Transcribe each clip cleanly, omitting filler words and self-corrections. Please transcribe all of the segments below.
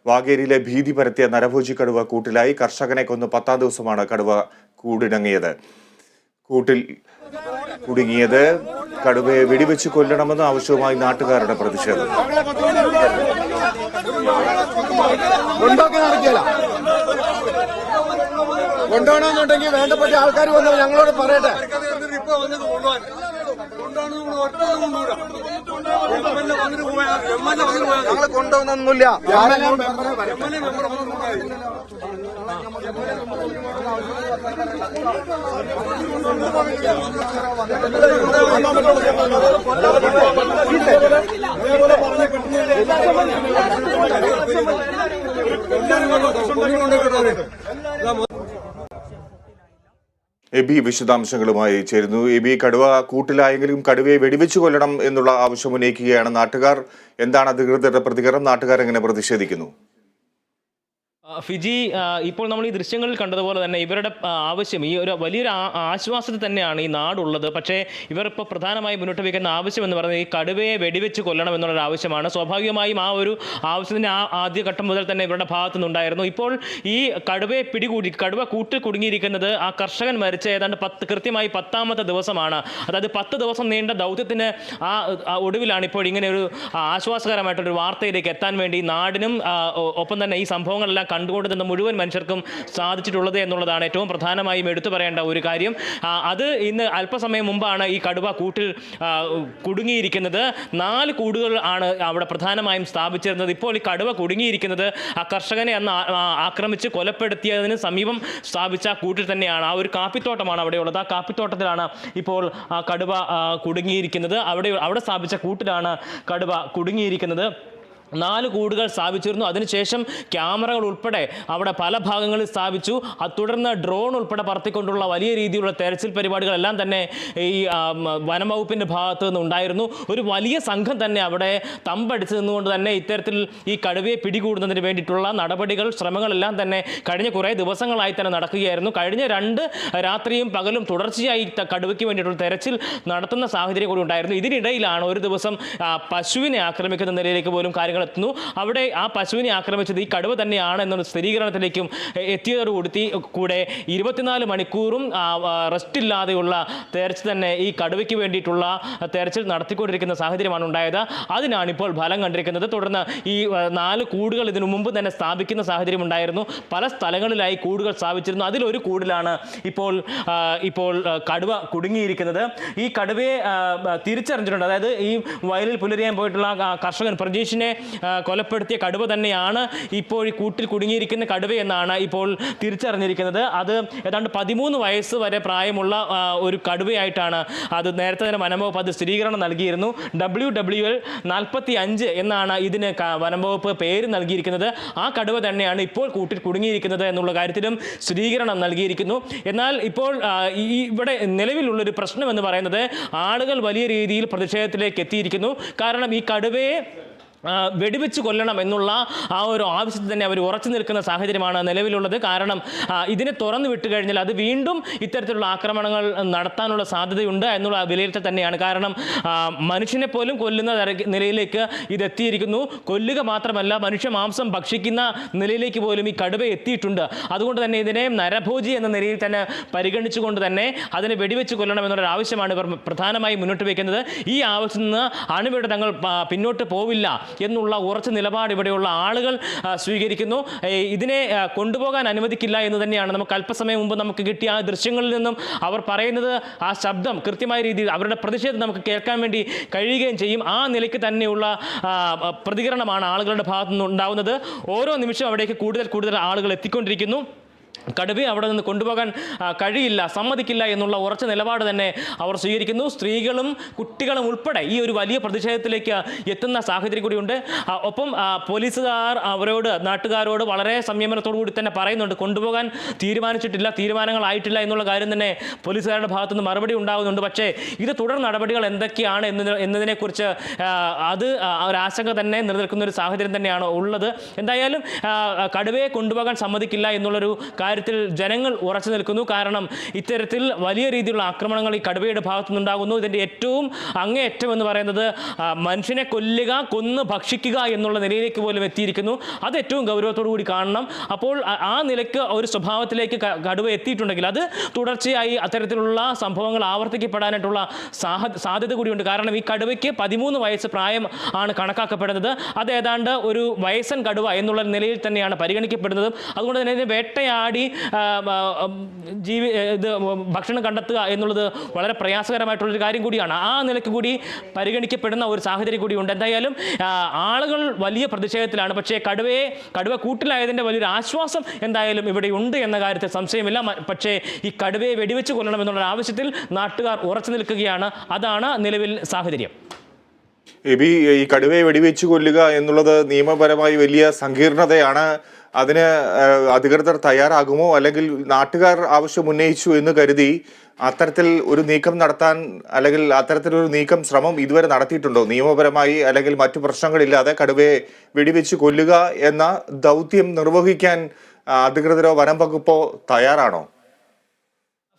വാഗേരിയിലെ ഭീതി പരത്തിയ നരഭോജി കടുവ കൂട്ടിലായി. കർഷകനെ കൊന്ന് 10ാം ദിവസമാണ് കടുവ കൂടിണങ്ങിയത്. കൂട്ടിൽ കുടുങ്ങിയത് കടുവയെ വെടിവെച്ച് കൊല്ലണമെന്ന ആവശ്യവുമായി നാട്ടുകാരുടെ പ്രതിഷേധം. കൊണ്ടുപോകണമെന്നുണ്ടെങ്കിൽ വേണ്ടപ്പെട്ട ആൾക്കാർ വന്ന് ഞങ്ങളോട് പറയട്ടെ. ഞങ്ങൾ കൊണ്ടുവന്നൊന്നുമില്ല. എബി വിശദാംശങ്ങളുമായി ചേരുന്നു. എബി, കടുവ കൂട്ടിലായെങ്കിലും കടുവയെ വെടിവെച്ചു കൊല്ലണം എന്നുള്ള ആവശ്യം ഉന്നയിക്കുകയാണ് നാട്ടുകാർ. എന്താണ് അധികൃതരുടെ പ്രതികരണം? നാട്ടുകാർ എങ്ങനെ പ്രതിഷേധിക്കുന്നു? ഫിജി, ഇപ്പോൾ നമ്മൾ ഈ ദൃശ്യങ്ങളിൽ കണ്ടതുപോലെ തന്നെ ഇവരുടെ ആവശ്യം ഈ ഒരു വലിയൊരു ആശ്വാസത്തിൽ തന്നെയാണ് ഈ നാടുള്ളത്. പക്ഷേ ഇവർ ഇപ്പോൾ പ്രധാനമായി മുന്നോട്ട് വയ്ക്കുന്ന ആവശ്യം എന്ന് പറയുന്നത് ഈ കടുവയെ വെടിവെച്ച് കൊല്ലണം എന്നുള്ളൊരു ആവശ്യമാണ്. സ്വാഭാവികമായും ആ ഒരു ആവശ്യത്തിന് ആദ്യഘട്ടം മുതൽ തന്നെ ഇവരുടെ ഭാഗത്തു നിന്നുണ്ടായിരുന്നു. ഇപ്പോൾ ഈ കടുവയെ കടുവ കൂട്ടിൽ കുടുങ്ങിയിരിക്കുന്നത് ആ കർഷകൻ മരിച്ച ഏതാണ്ട് കൃത്യമായി 10ാമത്തെ ദിവസമാണ്. അതായത് 10 ദിവസം നീണ്ട ദൗത്യത്തിന് ഒടുവിലാണ് ഇപ്പോൾ ഇങ്ങനെ ഒരു ആശ്വാസകരമായിട്ടൊരു വാർത്തയിലേക്ക് എത്താൻ വേണ്ടി നാടിനും ഒപ്പം തന്നെ ഈ സംഭവങ്ങളെല്ലാം കണ്ടുകൊണ്ട് നിന്ന് മുഴുവൻ മനുഷ്യർക്കും സാധിച്ചിട്ടുള്ളത് എന്നുള്ളതാണ് ഏറ്റവും പ്രധാനമായും എടുത്തു പറയേണ്ട ഒരു കാര്യം. അത് ഇന്ന് അല്പസമയം മുമ്പാണ് ഈ കടുവ കൂട്ടിൽ കുടുങ്ങിയിരിക്കുന്നത്. 4 കൂടുകൾ ആണ് അവിടെ പ്രധാനമായും സ്ഥാപിച്ചിരുന്നത്. ഇപ്പോൾ ഈ കടുവ കുടുങ്ങിയിരിക്കുന്നത് ആ കർഷകനെ അന്ന് ആക്രമിച്ച് കൊലപ്പെടുത്തിയതിന് സമീപം സ്ഥാപിച്ച കൂട്ടിൽ തന്നെയാണ്. ആ ഒരു കാപ്പിത്തോട്ടമാണ് അവിടെയുള്ളത്. ആ കാപ്പിത്തോട്ടത്തിലാണ് ഇപ്പോൾ കടുവ കുടുങ്ങിയിരിക്കുന്നത്. അവിടെ സ്ഥാപിച്ച കൂട്ടിലാണ് കടുവ കുടുങ്ങിയിരിക്കുന്നത്. 4 കൂടുകൾ സ്ഥാപിച്ചിരുന്നു. അതിനുശേഷം ക്യാമറകൾ ഉൾപ്പെടെ അവിടെ പല ഭാഗങ്ങളിൽ സ്ഥാപിച്ചു. തുടർന്ന് ഡ്രോൺ ഉൾപ്പെടെ പറത്തിക്കൊണ്ടുള്ള വലിയ രീതിയിലുള്ള തെരച്ചിൽ പരിപാടികളെല്ലാം തന്നെ ഈ വനം വകുപ്പിൻ്റെ ഭാഗത്ത് നിന്നുണ്ടായിരുന്നു. ഒരു വലിയ സംഘം തന്നെ അവിടെ തമ്പടിച്ച് നിന്നുകൊണ്ട് തന്നെ ഇത്തരത്തിൽ ഈ കടുവയെ പിടികൂടുന്നതിന് വേണ്ടിയിട്ടുള്ള ശ്രമങ്ങളെല്ലാം തന്നെ കഴിഞ്ഞ കുറേ ദിവസങ്ങളായി തന്നെ നടക്കുകയായിരുന്നു. കഴിഞ്ഞ 2 രാത്രിയും പകലും തുടർച്ചയായി കടുവയ്ക്ക് വേണ്ടിയിട്ടുള്ള തെരച്ചിൽ നടത്തുന്ന സാഹചര്യം കൂടി ഉണ്ടായിരുന്നു. ഇതിനിടയിലാണ് ഒരു ദിവസം പശുവിനെ ആക്രമിക്കുന്ന നിലയിലേക്ക് പോലും കാര്യങ്ങൾ എത്തുന്നു. അവിടെ ആ പശുവിനെ ആക്രമിച്ചത് ഈ കടുവ തന്നെയാണ് എന്നുള്ള സ്ഥിരീകരണത്തിലേക്കും എത്തിയതോടുകൂടെ 24 മണിക്കൂറും റെസ്റ്റ് ഇല്ലാതെയുള്ള തെരച്ചിൽ തന്നെ ഈ കടുവയ്ക്ക് വേണ്ടിയിട്ടുള്ള തെരച്ചിൽ നടത്തിക്കൊണ്ടിരിക്കുന്ന സാഹചര്യമാണ് ഉണ്ടായത്. അതിനാണ് ഇപ്പോൾ ഫലം കണ്ടിരിക്കുന്നത്. തുടർന്ന് ഈ 4 കൂടുകൾ ഇതിനു മുമ്പ് തന്നെ സ്ഥാപിക്കുന്ന സാഹചര്യം ഉണ്ടായിരുന്നു. പല സ്ഥലങ്ങളിലായി കൂടുകൾ സ്ഥാപിച്ചിരുന്നു. അതിലൊരു കൂടിലാണ് ഇപ്പോൾ കടുവ കുടുങ്ങിയിരിക്കുന്നത്. ഈ കടുവയെ തിരിച്ചറിഞ്ഞിട്ടുണ്ട്. അതായത് ഈ വയലിൽ പുലരിയാൻ പോയിട്ടുള്ള കർഷകൻ പ്രജീഷിനെ കൊലപ്പെടുത്തിയ കടുവ തന്നെയാണ് ഇപ്പോൾ ഈ കൂട്ടിൽ കുടുങ്ങിയിരിക്കുന്ന കടുവയെന്നാണ് ഇപ്പോൾ തിരിച്ചറിഞ്ഞിരിക്കുന്നത്. അത് ഏതാണ്ട് 13 വയസ്സ് വരെ പ്രായമുള്ള ഒരു കടുവയായിട്ടാണ് അത് നേരത്തെ തന്നെ വനംവകുപ്പ് അത് സ്ഥിരീകരണം നൽകിയിരുന്നു. WWL 45 എന്നാണ് ഇതിന് വനംവകുപ്പ് പേര് നൽകിയിരിക്കുന്നത്. ആ കടുവ തന്നെയാണ് ഇപ്പോൾ കൂട്ടിൽ കുടുങ്ങിയിരിക്കുന്നത് എന്നുള്ള കാര്യത്തിലും സ്ഥിരീകരണം നൽകിയിരിക്കുന്നു. എന്നാൽ ഇപ്പോൾ ഇവിടെ നിലവിലുള്ളൊരു പ്രശ്നം എന്ന് പറയുന്നത് ആളുകൾ വലിയ രീതിയിൽ പ്രതിഷേധത്തിലേക്ക് എത്തിയിരിക്കുന്നു. കാരണം ഈ കടുവയെ വെടിവെച്ച് കൊല്ലണം എന്നുള്ള ആ ഒരു ആവശ്യത്തിൽ തന്നെ അവർ ഉറച്ചു നിൽക്കുന്ന സാഹചര്യമാണ് നിലവിലുള്ളത്. കാരണം ഇതിനെ തുറന്നു വിട്ടു കഴിഞ്ഞാൽ അത് വീണ്ടും ഇത്തരത്തിലുള്ള ആക്രമണങ്ങൾ നടത്താനുള്ള സാധ്യതയുണ്ട് എന്നുള്ള വിലയിരുത്തൽ തന്നെയാണ്. കാരണം മനുഷ്യനെ പോലും കൊല്ലുന്ന നിലയിലേക്ക് ഇതെത്തിയിരിക്കുന്നു. കൊല്ലുക മാത്രമല്ല, മനുഷ്യ മാംസം ഭക്ഷിക്കുന്ന നിലയിലേക്ക് പോലും ഈ കടുവ എത്തിയിട്ടുണ്ട്. അതുകൊണ്ട് തന്നെ ഇതിനെ നരഭോജി എന്ന നിലയിൽ തന്നെ പരിഗണിച്ചുകൊണ്ട് തന്നെ അതിനെ വെടിവെച്ച് കൊല്ലണം എന്നുള്ളൊരു ആവശ്യമാണ് ഇവർ പ്രധാനമായും മുന്നോട്ട് വയ്ക്കുന്നത്. ഈ ആവശ്യത്തിൽ നിന്ന് അണുവിട തങ്ങൾ പിന്നോട്ട് പോവില്ല എന്നുള്ള ഉറച്ച നിലപാട് ഇവിടെയുള്ള ആളുകൾ സ്വീകരിക്കുന്നു. ഇതിനെ കൊണ്ടുപോകാൻ അനുവദിക്കില്ല എന്ന് തന്നെയാണ് നമുക്ക് അല്പസമയം മുമ്പ് നമുക്ക് കിട്ടിയ ആ ദൃശ്യങ്ങളിൽ നിന്നും അവർ പറയുന്നത്. ആ ശബ്ദം കൃത്യമായ രീതിയിൽ അവരുടെ പ്രതിഷേധം നമുക്ക് കേൾക്കാൻ വേണ്ടി കഴിയുകയും ചെയ്യും. ആ നിലയ്ക്ക് തന്നെയുള്ള പ്രതികരണമാണ് ആളുകളുടെ ഭാഗത്തു നിന്ന് ഉണ്ടാവുന്നത്. ഓരോ നിമിഷവും അവിടേക്ക് കൂടുതൽ ആളുകൾ എത്തിക്കൊണ്ടിരിക്കുന്നു. കടുവയെ അവിടെ നിന്ന് കൊണ്ടുപോകാൻ കഴിയില്ല, സമ്മതിക്കില്ല എന്നുള്ള ഉറച്ച നിലപാട് തന്നെ അവർ സ്വീകരിക്കുന്നു. സ്ത്രീകളും കുട്ടികളും ഉൾപ്പെടെ ഈ ഒരു വലിയ പ്രതിഷേധത്തിലേക്ക് എത്തുന്ന സാഹചര്യം കൂടിയുണ്ട്. ഒപ്പം പോലീസുകാർ നാട്ടുകാരോട് വളരെ സംയമനത്തോടു കൂടി തന്നെ പറയുന്നുണ്ട്, കൊണ്ടുപോകാൻ തീരുമാനിച്ചിട്ടില്ല, തീരുമാനങ്ങളായിട്ടില്ല എന്നുള്ള കാര്യം തന്നെ പോലീസുകാരുടെ ഭാഗത്തുനിന്ന് മറുപടി ഉണ്ടാകുന്നുണ്ട്. പക്ഷേ ഇത് തുടർ നടപടികൾ എന്തൊക്കെയാണ് എന്നതിനെക്കുറിച്ച് അത് ഒരാശങ്ക തന്നെ നിലനിൽക്കുന്ന ഒരു സാഹചര്യം തന്നെയാണ് ഉള്ളത്. എന്തായാലും കടുവയെ കൊണ്ടുപോകാൻ സമ്മതിക്കില്ല എന്നുള്ളൊരു കാര്യം കാര്യത്തിൽ ജനങ്ങൾ ഉറച്ചു നിൽക്കുന്നു. കാരണം ഇത്തരത്തിൽ വലിയ രീതിയിലുള്ള ആക്രമണങ്ങൾ ഈ കടുവയുടെ ഭാഗത്തു നിന്നുണ്ടാകുന്നു. ഇതിൻ്റെ ഏറ്റവും അങ്ങേയറ്റം എന്ന് പറയുന്നത് മനുഷ്യനെ കൊല്ലുക, കൊന്ന് ഭക്ഷിക്കുക എന്നുള്ള നിലയിലേക്ക് പോലും എത്തിയിരിക്കുന്നു. അത് ഏറ്റവും ഗൗരവത്തോടു കൂടി കാണണം. അപ്പോൾ ആ നിലയ്ക്ക് ഒരു സ്വഭാവത്തിലേക്ക് കടുവ എത്തിയിട്ടുണ്ടെങ്കിൽ അത് തുടർച്ചയായി അത്തരത്തിലുള്ള സംഭവങ്ങൾ ആവർത്തിക്കപ്പെടാനായിട്ടുള്ള സാധ്യത കൂടിയുണ്ട്. കാരണം ഈ കടുവയ്ക്ക് 13 വയസ്സ് പ്രായം ആണ് കണക്കാക്കപ്പെടുന്നത്. അത് ഏതാണ്ട് ഒരു വയസ്സൻ കടുവ എന്നുള്ള നിലയിൽ തന്നെയാണ് പരിഗണിക്കപ്പെടുന്നതും. അതുകൊണ്ട് തന്നെ ഇതിനെ വേട്ടയാടി ഭക്ഷണം കണ്ടെത്തുക എന്നുള്ളത് വളരെ പ്രയാസകരമായിട്ടുള്ളൊരു കാര്യം കൂടിയാണ്. ആ നിലയ്ക്ക് കൂടി പരിഗണിക്കപ്പെടുന്ന ഒരു സാഹചര്യം കൂടിയുണ്ട്. എന്തായാലും ആളുകൾ വലിയ പ്രതിഷേധത്തിലാണ്. പക്ഷേ കടുവ കൂട്ടിലായതിൻ്റെ വലിയൊരു ആശ്വാസം എന്തായാലും ഇവിടെ ഉണ്ട് എന്ന കാര്യത്തിൽ സംശയമില്ല. പക്ഷേ ഈ കടുവയെ വെടിവെച്ച് കൊല്ലണം എന്നുള്ള ആവശ്യത്തിൽ നാട്ടുകാർ ഉറച്ചു നിൽക്കുകയാണ്. അതാണ് നിലവിൽ സാഹചര്യം. ഈ കടുവയെ വെടിവെച്ച് കൊല്ലുക എന്നുള്ളത് നിയമപരമായി വലിയ സങ്കീർണതയാണ്. അതിന് അധികൃതർ തയ്യാറാകുമോ, അല്ലെങ്കിൽ നാട്ടുകാർ ആവശ്യം ഉന്നയിച്ചു എന്ന് കരുതി അത്തരത്തിൽ ഒരു നീക്കം നടത്താൻ, അല്ലെങ്കിൽ അത്തരത്തിലൊരു ശ്രമം ഇതുവരെ നടത്തിയിട്ടുണ്ടോ? നിയമപരമായി അല്ലെങ്കിൽ മറ്റു പ്രശ്നങ്ങളില്ലാതെ കടുവയെ വെടിവെച്ച് കൊല്ലുക എന്ന ദൗത്യം നിർവഹിക്കാൻ അധികൃതരോ വനം വകുപ്പോ തയ്യാറാണോ?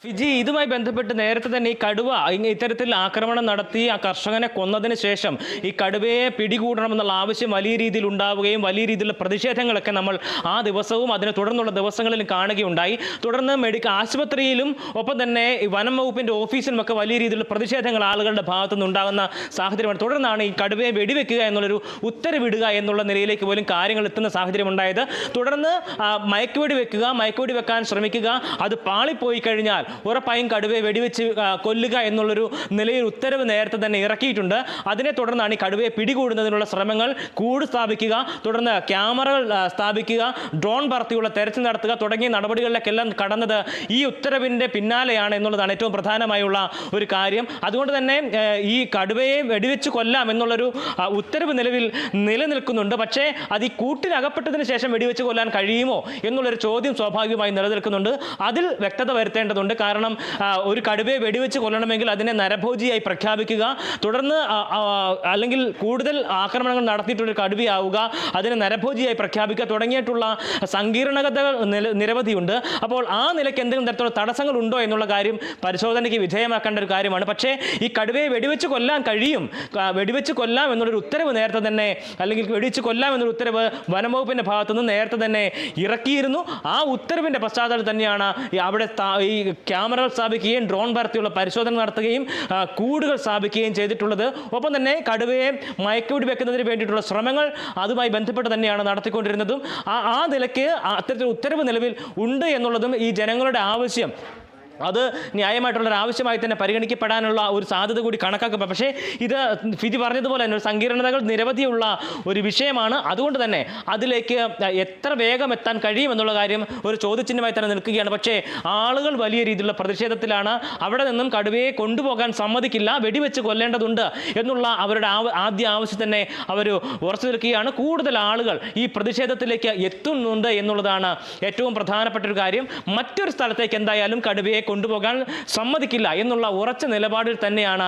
ഫിജി, ഇതുമായി ബന്ധപ്പെട്ട് നേരത്തെ തന്നെ ഈ കടുവ ഇത്തരത്തിൽ ആക്രമണം നടത്തി ആ കർഷകനെ കൊന്നതിന് ശേഷം ഈ കടുവയെ പിടികൂടണമെന്നുള്ള ആവശ്യം വലിയ രീതിയിൽ ഉണ്ടാവുകയും വലിയ രീതിയിലുള്ള പ്രതിഷേധങ്ങളൊക്കെ നമ്മൾ ആ ദിവസവും അതിനെ തുടർന്നുള്ള ദിവസങ്ങളിലും കാണുകയുണ്ടായി. തുടർന്ന് ആശുപത്രിയിലും ഒപ്പം തന്നെ വനം വകുപ്പിൻ്റെ ഓഫീസിലുമൊക്കെ വലിയ രീതിയിലുള്ള പ്രതിഷേധങ്ങൾ ആളുകളുടെ ഭാഗത്തുനിന്ന് ഉണ്ടാകുന്ന സാഹചര്യമാണ്. തുടർന്നാണ് ഈ കടുവയെ വെടിവെക്കുക എന്നുള്ളൊരു ഉത്തരവിടുക എന്നുള്ള നിലയിലേക്ക് പോലും കാര്യങ്ങൾ എത്തുന്ന സാഹചര്യം ഉണ്ടായത്. തുടർന്ന് മയക്കുവെടി വെക്കാൻ ശ്രമിക്കുക, അത് പാളിപ്പോയി കഴിഞ്ഞാൽ ഉറപ്പായും കടുവയെ വെടിവെച്ച് കൊല്ലുക എന്നുള്ളൊരു നിലയിൽ ഉത്തരവ് നേരത്തെ തന്നെ ഇറക്കിയിട്ടുണ്ട്. അതിനെ തുടർന്നാണ് ഈ കടുവയെ പിടികൂടുന്നതിനുള്ള ശ്രമങ്ങൾ, കൂട് സ്ഥാപിക്കുക, തുടർന്ന് ക്യാമറകൾ സ്ഥാപിക്കുക, ഡ്രോൺ പറത്തിയുള്ള തെരച്ചിൽ നടത്തുക തുടങ്ങിയ നടപടികളിലേക്കെല്ലാം കടന്നത് ഈ ഉത്തരവിൻ്റെ പിന്നാലെയാണ് എന്നുള്ളതാണ് ഏറ്റവും പ്രധാനമായുള്ള ഒരു കാര്യം. അതുകൊണ്ട് തന്നെ ഈ കടുവയെ വെടിവെച്ച് കൊല്ലാം എന്നുള്ളൊരു ഉത്തരവ് നിലവിൽ നിലനിൽക്കുന്നുണ്ട്. പക്ഷേ അത് ഈ കൂട്ടിനകപ്പെട്ടതിന് ശേഷം വെടിവെച്ച് കൊല്ലാൻ കഴിയുമോ എന്നുള്ളൊരു ചോദ്യം സ്വാഭാവികമായി നിലനിൽക്കുന്നുണ്ട്. അതിൽ വ്യക്തത വരുത്തേണ്ടതുണ്ട്. കാരണം ഒരു കടുവയെ വെടിവെച്ച് കൊല്ലണമെങ്കിൽ അതിനെ നരഭോജിയായി പ്രഖ്യാപിക്കുക, തുടർന്ന് അല്ലെങ്കിൽ കൂടുതൽ ആക്രമണങ്ങൾ നടത്തിയിട്ടുള്ള കടുവയാവുക, അതിനെ നരഭോജിയായി പ്രഖ്യാപിക്കുക തുടങ്ങിയിട്ടുള്ള സങ്കീർണതകൾ നിരവധിയുണ്ട്. അപ്പോൾ ആ നിലയ്ക്ക് എന്തെങ്കിലും തരത്തിലുള്ള തടസ്സങ്ങൾ ഉണ്ടോ എന്നുള്ള കാര്യം പരിശോധനയ്ക്ക് വിധേയമാക്കേണ്ട ഒരു കാര്യമാണ്. പക്ഷേ ഈ കടുവയെ വെടിവെച്ച് കൊല്ലാൻ കഴിയും, വെടിവെച്ച് കൊല്ലാം എന്നുള്ളൊരു ഉത്തരവ് നേരത്തെ തന്നെ, അല്ലെങ്കിൽ വെടിവെച്ച് കൊല്ലാം എന്നൊരു ഉത്തരവ് വനംവകുപ്പിൻ്റെ ഭാഗത്തുനിന്ന് നേരത്തെ തന്നെ ഇറക്കിയിരുന്നു. ആ ഉത്തരവിൻ്റെ പശ്ചാത്തലത്തിൽ തന്നെയാണ് അവിടെ ഈ ക്യാമറകൾ സ്ഥാപിക്കുകയും ഡ്രോൺ പറത്തിയുള്ള പരിശോധന നടത്തുകയും കൂടുകൾ സ്ഥാപിക്കുകയും ചെയ്തിട്ടുള്ളത്. ഒപ്പം തന്നെ കടുവയെ മയക്കുവെടി വെക്കുന്നതിന് വേണ്ടിയിട്ടുള്ള ശ്രമങ്ങൾ അതുമായി ബന്ധപ്പെട്ട് തന്നെയാണ് നടത്തിക്കൊണ്ടിരുന്നതും. ആ നിലയ്ക്ക് അത്തരത്തിൽ ഉത്തരവ് നിലവിൽ ഉണ്ട് എന്നുള്ളതും ഈ ജനങ്ങളുടെ ആവശ്യം അത് ന്യായമായിട്ടുള്ളൊരു ആവശ്യമായി തന്നെ പരിഗണിക്കപ്പെടാനുള്ള ഒരു സാധ്യത കൂടി കണക്കാക്കപ്പെടും. പക്ഷേ ഇത് ഫിജി പറഞ്ഞതുപോലെ തന്നെ സങ്കീർണതകൾ നിരവധിയുള്ള ഒരു വിഷയമാണ്. അതുകൊണ്ട് തന്നെ അതിലേക്ക് എത്ര വേഗം എത്താൻ കഴിയുമെന്നുള്ള കാര്യം ഒരു ചോദ്യചിഹ്നമായി തന്നെ നിൽക്കുകയാണ്. പക്ഷേ ആളുകൾ വലിയ രീതിയിലുള്ള പ്രതിഷേധത്തിലാണ്. അവിടെ നിന്നും കടുവയെ കൊണ്ടുപോകാൻ സമ്മതിക്കില്ല, വെടിവെച്ച് കൊല്ലേണ്ടതുണ്ട് എന്നുള്ള അവരുടെ ആദ്യ ആവശ്യം തന്നെ അവർ ഉറച്ചു നിൽക്കുകയാണ്. കൂടുതൽ ആളുകൾ ഈ പ്രതിഷേധത്തിലേക്ക് എത്തുന്നുണ്ട് എന്നുള്ളതാണ് ഏറ്റവും പ്രധാനപ്പെട്ട ഒരു കാര്യം. മറ്റൊരു സ്ഥലത്തേക്ക് എന്തായാലും കടുവയെ കൊണ്ടുപോകാൻ സമ്മതിക്കില്ല എന്നുള്ള ഉറച്ച നിലപാടിൽ തന്നെയാണ്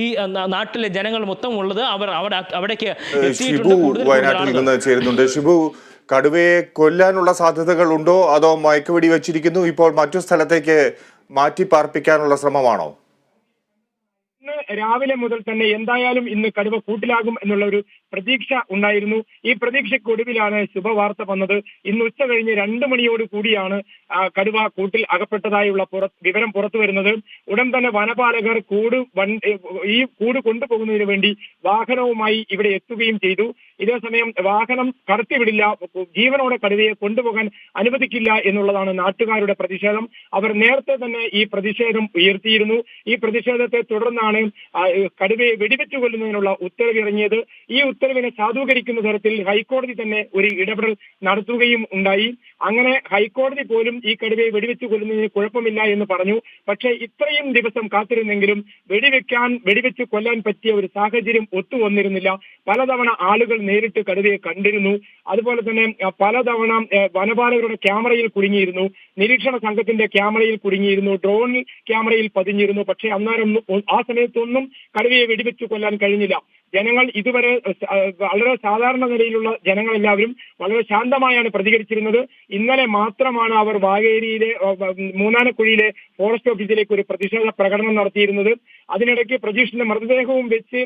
ഈ നാട്ടിലെ ജനങ്ങൾ മൊത്തം ഉള്ളത്. അവർ അവിടേക്ക് വയനാട്ടിൽ നിന്ന് ചേരുന്നുണ്ട്. ഷിബു, കടുവയെ കൊല്ലാനുള്ള സാധ്യതകൾ ഉണ്ടോ, അതോ മയക്കുവെടി വെച്ചിരിക്കുന്നു, ഇപ്പോൾ മറ്റു സ്ഥലത്തേക്ക് മാറ്റി പാർപ്പിക്കാനുള്ള ശ്രമമാണോ? രാവിലെ മുതൽ തന്നെ എന്തായാലും ഇന്ന് കടുവ കൂട്ടിലാകും എന്നുള്ള ഒരു പ്രതീക്ഷ ഉണ്ടായിരുന്നു. ഈ പ്രതീക്ഷയ്ക്കൊടുവിലാണ് ശുഭവാർത്ത വന്നത്. ഇന്ന് ഉച്ച കഴിഞ്ഞ് 2 മണിയോട് കൂടിയാണ് കടുവ കൂട്ടിൽ അകപ്പെട്ടതായുള്ള വിവരം പുറത്തു വരുന്നത്. ഉടൻ തന്നെ വനപാലകർ ഈ കൂട് കൊണ്ടുപോകുന്നതിന് വേണ്ടി വാഹനവുമായി ഇവിടെ എത്തുകയും ചെയ്തു. ഇതേസമയം വാഹനം കടത്തിവിടില്ല, ജീവനോടെ കടുവയെ കൊണ്ടുപോകാൻ അനുവദിക്കില്ല എന്നുള്ളതാണ് നാട്ടുകാരുടെ പ്രതിഷേധം. അവർ നേരത്തെ തന്നെ ഈ പ്രതിഷേധം ഉയർത്തിയിരുന്നു. ഈ പ്രതിഷേധത്തെ തുടർന്നാണ് കടുവയെ വെടിവെച്ചു കൊല്ലുന്നതിനുള്ള ഉത്തരവ് ഇറങ്ങിയത്. ഈ ഉത്തരവിനെ സാധൂകരിക്കുന്ന തരത്തിൽ ഹൈക്കോടതി തന്നെ ഒരു ഇടപെടൽ നടത്തുകയും ഉണ്ടായി. അങ്ങനെ ഹൈക്കോടതി പോലും ഈ കടുവയെ വെടിവെച്ചു കൊല്ലുന്നതിന് കുഴപ്പമില്ല എന്ന് പറഞ്ഞു. പക്ഷേ ഇത്രയും ദിവസം കാത്തിരുന്നെങ്കിലും വെടിവെച്ച് കൊല്ലാൻ പറ്റിയ ഒരു സാഹചര്യം ഒത്തുവന്നിരുന്നില്ല. പലതവണ ആളുകൾ നേരിട്ട് കടുവയെ കണ്ടിരുന്നു. അതുപോലെ തന്നെ പലതവണ വനപാലകരുടെ ക്യാമറയിൽ കുടുങ്ങിയിരുന്നു, നിരീക്ഷണ സംഘത്തിന്റെ ക്യാമറയിൽ കുടുങ്ങിയിരുന്നു, ഡ്രോൺ ക്യാമറയിൽ പതിഞ്ഞിരുന്നു. പക്ഷേ ആ സമയത്തൊന്നും കടുവയെ വെടിവെച്ചു കൊല്ലാൻ കഴിഞ്ഞില്ല. ജനങ്ങൾ ഇതുവരെ വളരെ സാധാരണ നിലയിലുള്ള ജനങ്ങളെല്ലാവരും വളരെ ശാന്തമായാണ് പ്രതികരിച്ചിരുന്നത്. ഇന്നലെ മാത്രമാണ് അവർ വാഗേരിയിലെ മൂന്നാനക്കുഴിയിലെ ഫോറസ്റ്റ് ഓഫീസിലേക്ക് ഒരു പ്രതിഷേധ പ്രകടനം നടത്തിയിരുന്നത്. അതിനിടയ്ക്ക് പ്രജീഷിന്റെ മൃതദേഹവും വെച്ച്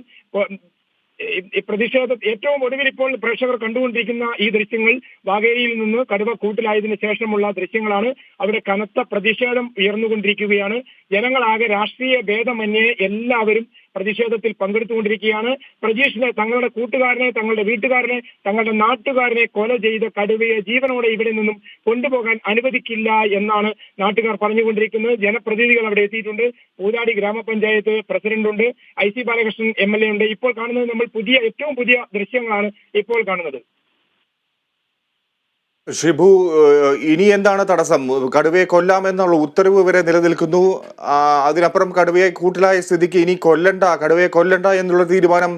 ഈ പ്രതിഷേധം ഏറ്റവും ഒടുവിൽ ഇപ്പോൾ പ്രേക്ഷകർ കണ്ടുകൊണ്ടിരിക്കുന്ന ഈ ദൃശ്യങ്ങൾ വാഗേരിയിൽ നിന്ന് കടുവ കൂട്ടിലായതിനു ശേഷമുള്ള ദൃശ്യങ്ങളാണ്. അവിടെ കനത്ത പ്രതിഷേധം ഉയർന്നുകൊണ്ടിരിക്കുകയാണ്. ജനങ്ങളാകെ രാഷ്ട്രീയ ഭേദമന്യേ എല്ലാവരും പ്രതിഷേധത്തിൽ പങ്കെടുത്തുകൊണ്ടിരിക്കുകയാണ്. പ്രജീഷിനെ, തങ്ങളുടെ കൂട്ടുകാരനെ, തങ്ങളുടെ വീട്ടുകാരനെ, തങ്ങളുടെ നാട്ടുകാരനെ കൊല ചെയ്ത കടുവയെ ജീവനോടെ ഇവിടെ നിന്നും കൊണ്ടുപോകാൻ അനുവദിക്കില്ല എന്നാണ് നാട്ടുകാർ പറഞ്ഞുകൊണ്ടിരിക്കുന്നത്. ജനപ്രതിനിധികൾ അവിടെ എത്തിയിട്ടുണ്ട്. പൂതാടി ഗ്രാമപഞ്ചായത്ത് പ്രസിഡന്റ് ഉണ്ട്, IC ബാലകൃഷ്ണൻ MLA ഉണ്ട്. ഇപ്പോൾ കാണുന്നത് നമ്മൾ ഏറ്റവും പുതിയ ദൃശ്യങ്ങളാണ് ഇപ്പോൾ കാണുന്നത്. ഷിബു, ഇനി എന്താണ് തടസ്സം? കടുവയെ കൊല്ലാമെന്നുള്ള ഉത്തരവ് വരെ നിലനിൽക്കുന്നു. അതിനപ്പുറം കടുവയെ കൂട്ടിലായ സ്ഥിതിക്ക് ഇനി കടുവയെ കൊല്ലണ്ട എന്നുള്ള തീരുമാനം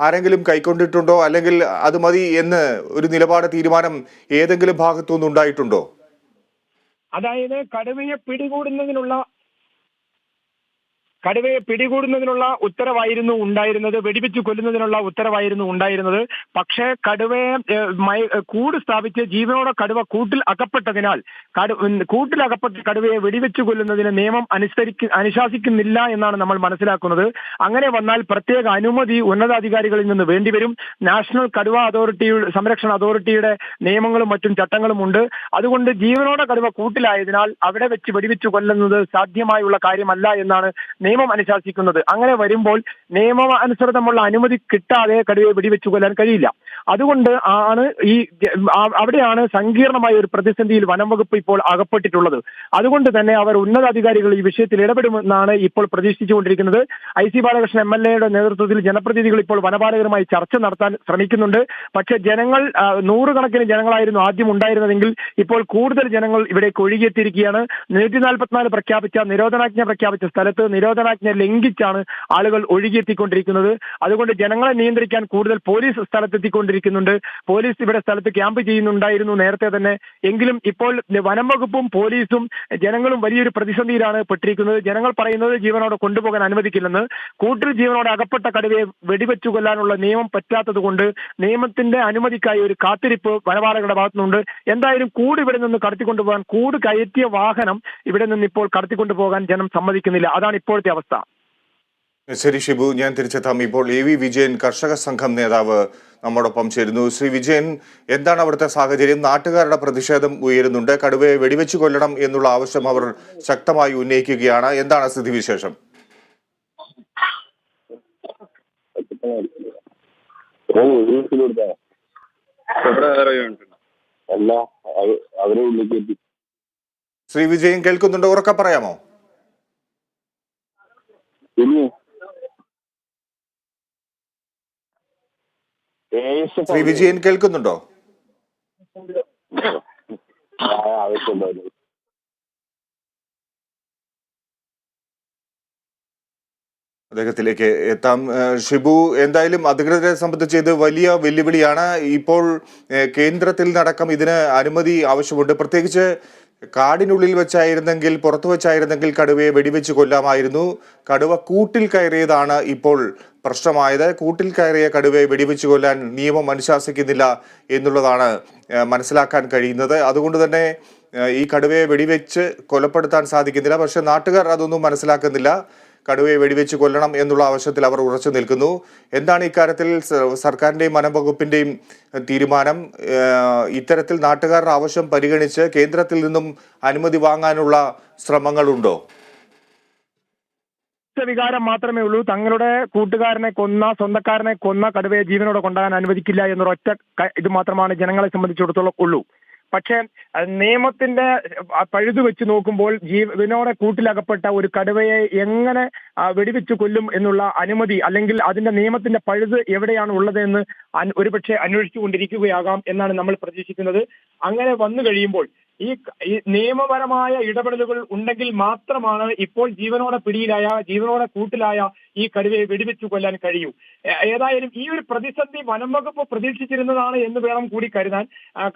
ആരെങ്കിലും കൈക്കൊണ്ടിട്ടുണ്ടോ? അല്ലെങ്കിൽ അത് മതി എന്ന് ഒരു തീരുമാനം ഏതെങ്കിലും ഭാഗത്തുനിന്ന് ഉണ്ടായിട്ടുണ്ടോ? അതായത് കടുവയെ പിടികൂടുന്നതിനുള്ള ഉത്തരവായിരുന്നു ഉണ്ടായിരുന്നത്, വെടിവെച്ച് കൊല്ലുന്നതിനുള്ള ഉത്തരവായിരുന്നു ഉണ്ടായിരുന്നത്. പക്ഷേ കടുവയെ കൂട് സ്ഥാപിച്ച് ജീവനോടെ കടുവ കൂട്ടിൽ അകപ്പെട്ടതിനാൽ കൂട്ടിലകപ്പെട്ട കടുവയെ വെടിവെച്ച് കൊല്ലുന്നതിന് നിയമം അനുശാസിക്കുന്നില്ല എന്നാണ് നമ്മൾ മനസ്സിലാക്കുന്നത്. അങ്ങനെ വന്നാൽ പ്രത്യേക അനുമതി ഉന്നതാധികാരികളിൽ നിന്ന് വേണ്ടിവരും. നാഷണൽ കടുവ സംരക്ഷണ അതോറിറ്റിയുടെ നിയമങ്ങളും മറ്റും ചട്ടങ്ങളും ഉണ്ട്. അതുകൊണ്ട് ജീവനോടെ കടുവ കൂട്ടിലായതിനാൽ അവിടെ വെച്ച് വെടിവെച്ച് കൊല്ലുന്നത് സാധ്യമായുള്ള കാര്യമല്ല എന്നാണ് നിയമം അനുശാസിക്കുന്നത്. അങ്ങനെ വരുമ്പോൾ നിയമാനുസൃതമുള്ള അനുമതി കിട്ടാതെ കടുവയെ വെടിവെച്ചു കൊല്ലാൻ കഴിയില്ല. അതുകൊണ്ട് അവിടെയാണ് സങ്കീർണമായ ഒരു പ്രതിസന്ധിയിൽ വനം വകുപ്പ് ഇപ്പോൾ അകപ്പെട്ടിട്ടുള്ളത്. അതുകൊണ്ട് തന്നെ അവർ ഉന്നതാധികാരികൾ ഈ വിഷയത്തിൽ ഇടപെടുമെന്നാണ് ഇപ്പോൾ പ്രതീക്ഷിച്ചുകൊണ്ടിരിക്കുന്നത്. IC ബാലകൃഷ്ണൻ MLA നേതൃത്വത്തിൽ ജനപ്രതിനിധികൾ ഇപ്പോൾ വനപാലകരുമായി ചർച്ച നടത്താൻ ശ്രമിക്കുന്നുണ്ട്. പക്ഷേ നൂറുകണക്കിന് ജനങ്ങളായിരുന്നു ആദ്യം ഉണ്ടായിരുന്നതെങ്കിൽ ഇപ്പോൾ കൂടുതൽ ജനങ്ങൾ ഇവിടേക്ക് ഒഴുകിയെത്തിയിരിക്കുകയാണ്. 144 നിരോധനാജ്ഞ പ്രഖ്യാപിച്ച സ്ഥലത്ത് നിരോധനാജ്ഞ ലംഘിച്ചാണ് ആളുകൾ ഒഴുകിയെത്തിക്കൊണ്ടിരിക്കുന്നത്. അതുകൊണ്ട് ജനങ്ങളെ നിയന്ത്രിക്കാൻ കൂടുതൽ പോലീസ് സ്ഥലത്തെത്തിക്കൊണ്ടിരിക്കുന്നുണ്ട്. പോലീസ് ഇവിടെ സ്ഥലത്ത് ക്യാമ്പ് ചെയ്യുന്നുണ്ടായിരുന്നു നേരത്തെ തന്നെ. എങ്കിലും ഇപ്പോൾ വനം വകുപ്പും പോലീസും ജനങ്ങളും വലിയൊരു പ്രതിസന്ധിയിലാണ് പെട്ടിരിക്കുന്നത്. ജനങ്ങൾ പറയുന്നത് ജീവനോടെ കൊണ്ടുപോകാൻ അനുവദിക്കില്ലെന്ന്. കൂട്ടിൽ ജീവനോടെ അകപ്പെട്ട കടുവയെ വെടിവെച്ചു കൊല്ലാനുള്ള നിയമം പറ്റാത്തത് കൊണ്ട് നിയമത്തിന്റെ അനുമതിക്കായി ഒരു കാത്തിരിപ്പ് വനപാലകരുടെ ഭാഗത്തുനിന്നുണ്ട്. എന്തായാലും കൂട് ഇവിടെ നിന്ന് കടത്തിക്കൊണ്ടുപോകാൻ, കൂട് കയറ്റിയ വാഹനം ഇവിടെ നിന്ന് ഇപ്പോൾ കടത്തിക്കൊണ്ടുപോകാൻ ജനം സമ്മതിക്കുന്നില്ല. അതാണ് ഇപ്പോഴത്തെ അവസ്ഥ. ശരി ഷിബു, ഞാൻ തിരിച്ചെത്താം. ഇപ്പോൾ AV വിജയൻ, കർഷക സംഘം നേതാവ് നമ്മോടൊപ്പം ചേരുന്നു. ശ്രീ വിജയൻ, എന്താണ് അവിടുത്തെ സാഹചര്യം? നാട്ടുകാരുടെ പ്രതിഷേധം ഉയരുന്നുണ്ട്. കടുവയെ വെടിവെച്ചു കൊല്ലണം എന്നുള്ള ആവശ്യം അവർ ശക്തമായി ഉന്നയിക്കുകയാണ്. എന്താണ് സ്ഥിതിവിശേഷം? ശ്രീ വിജയൻ കേൾക്കുന്നുണ്ടോ? ഉറക്കെ പറയാമോ? ശ്രീ വിജയൻ കേൾക്കുന്നുണ്ടോ? അദ്ദേഹത്തിലേക്ക് എത്താം. ഷിബു, എന്തായാലും അധികൃതരെ സംബന്ധിച്ച് ഇത് വലിയ വെല്ലുവിളിയാണ്. ഇപ്പോൾ കേന്ദ്രത്തിൽ നടക്കം ഇതിന് അനുമതി ആവശ്യമുണ്ട്. പ്രത്യേകിച്ച് കാടിനുള്ളിൽ വെച്ചായിരുന്നെങ്കിൽ, പുറത്തു വെച്ചായിരുന്നെങ്കിൽ കടുവയെ വെടിവെച്ച് കൊല്ലാമായിരുന്നു. കടുവ കൂട്ടിൽ കയറിയതാണ് ഇപ്പോൾ പ്രശ്നമായത്. കൂട്ടിൽ കയറിയ കടുവയെ വെടിവെച്ച് കൊല്ലാൻ നിയമം അനുശാസിക്കുന്നില്ല എന്നുള്ളതാണ് മനസ്സിലാക്കാൻ കഴിയുന്നത്. അതുകൊണ്ട് തന്നെ ഈ കടുവയെ വെടിവെച്ച് കൊലപ്പെടുത്താൻ സാധിക്കുന്നില്ല. പക്ഷെ നാട്ടുകാർ അതൊന്നും മനസ്സിലാക്കുന്നില്ല. കടുവയെ വെടിവെച്ച് കൊല്ലണം എന്നുള്ള ആവശ്യത്തിൽ അവർ ഉറച്ചു നിൽക്കുന്നു. എന്താണ് ഇക്കാര്യത്തിൽ സർക്കാരിന്റെയും വനം വകുപ്പിന്റെയും തീരുമാനം? ഇത്തരത്തിൽ നാട്ടുകാരുടെ ആവശ്യം പരിഗണിച്ച് കേന്ദ്രത്തിൽ നിന്നും അനുമതി വാങ്ങാനുള്ള ശ്രമങ്ങളുണ്ടോ? വികാരം മാത്രമേ ഉള്ളൂ. തങ്ങളുടെ കൂട്ടുകാരനെ സ്വന്തക്കാരനെ കൊന്ന കടുവയെ ജീവനോടെ കൊണ്ടുപോകാൻ അനുവദിക്കില്ല എന്നൊരൊറ്റ ഇത് മാത്രമാണ് ജനങ്ങളെ സംബന്ധിച്ചിടത്തോളം ഉള്ളൂ. പക്ഷേ നിയമത്തിന്റെ പഴുതു വെച്ച് നോക്കുമ്പോൾ ജീവനോടെ കൂട്ടിലകപ്പെട്ട ഒരു കടുവയെ എങ്ങനെ വെടിവെച്ച് കൊല്ലും എന്നുള്ള അനുമതി, അല്ലെങ്കിൽ അതിന്റെ നിയമത്തിന്റെ പഴുത് എവിടെയാണ് ഉള്ളതെന്ന് ഒരുപക്ഷെ അന്വേഷിച്ചുകൊണ്ടിരിക്കുകയാകാം എന്നാണ് നമ്മൾ പ്രതീക്ഷിക്കുന്നത്. അങ്ങനെ വന്നു കഴിയുമ്പോൾ ഈ നിയമപരമായ ഇടപെടലുകൾ ഉണ്ടെങ്കിൽ മാത്രമാണ് ഇപ്പോൾ ജീവനോടെ കൂട്ടിലായ ഈ കടുവയെ വെടിവെച്ചു കൊല്ലാൻ കഴിയൂ. ഏതായാലും ഈ ഒരു പ്രതിസന്ധി വനം വകുപ്പ് പ്രതീക്ഷിച്ചിരുന്നതാണ് എന്ന് വേണം കൂടി കരുതാൻ.